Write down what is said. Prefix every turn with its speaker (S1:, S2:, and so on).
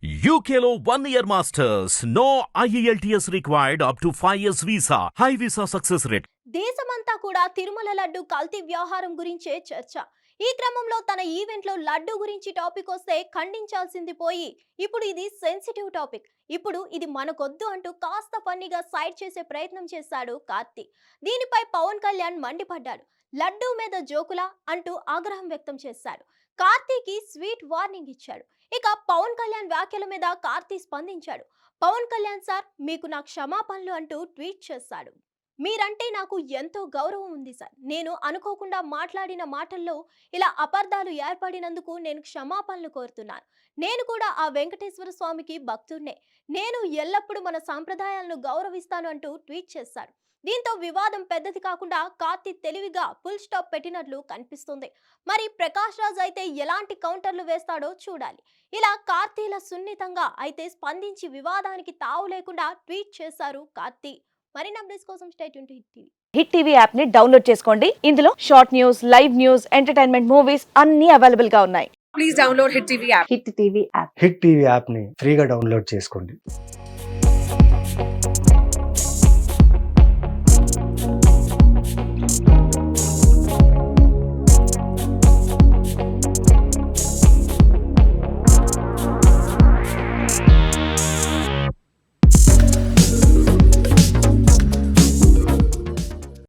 S1: UKLO 1 year masters. No IELTS required up to 5 years visa. High visa success rate.
S2: దేశమంతా కూడా తిరుమల లడ్డు కల్తీ వ్యవహారం గురించే చర్చ. ఈ క్రమంలో తన ఈవెంట్లో లడ్డు గురించి టాపిక్ వస్తే ఖండించాల్సింది పోయి ఇప్పుడు ఇది సెన్సిటివ్ టాపిక్. ఇప్పుడు ఇది మనకొద్దు అంటూ కాస్త ఫన్నీగా సైడ్ చేసే ప్రయత్నం చేశాడు కార్తీ. దీనిపై పవన్ కళ్యాణ్ మండిపడ్డాడు. లడ్డు మీద జోకులా అంటూ ఆగ్రహం వ్యక్తం చేశాడు. కార్తీకి స్వీట్ వార్నింగ్ ఇచ్చాడు. ఇక పవన్ కళ్యాణ్ వ్యాఖ్యల మీద కార్తీ స్పందించాడు. పవన్ కళ్యాణ్ సార్, మీకు నా క్షమాపణలు అంటూ ట్వీట్ చేశాడు. మీరంటే నాకు ఎంతో గౌరవం ఉంది సార్. నేను అనుకోకుండా మాట్లాడిన మాటల్లో ఇలా అపార్థాలు ఏర్పడినందుకు నేను క్షమాపణలు కోరుతున్నాను. నేను కూడా ఆ వెంకటేశ్వర స్వామికి భక్తుడినే. నేను ఎల్లప్పుడూ మన సాంప్రదాయాలను గౌరవిస్తాను అంటూ ట్వీట్ చేశారు. దీంతో వివాదం పెద్దది కాకుండా కార్తీ తెలివిగా ఫుల్ స్టాప్ పెట్టినట్లు కనిపిస్తుంది. మరి ప్రకాష్ రాజ్ అయితే ఎలాంటి కౌంటర్లు వేస్తాడో చూడాలి. ఇలా కార్తీల సున్నితంగా అయితే స్పందించి వివాదానికి తావు లేకుండా ట్వీట్ చేశారు కార్తీ. మరిన్ని అప్డేట్స్ కోసం stay tune to hit TV.
S3: Hit TV app ని డౌన్లోడ్ చేసుకోండి. ఇందులో short news, live news, entertainment movies అన్ని అవైలబుల్ గా ఉన్నాయి.
S4: Please download Hit TV app.
S3: Hit TV app.
S5: Hit TV యాప్ని ఫ్రీగా డౌన్లోడ్ చేసుకోండి.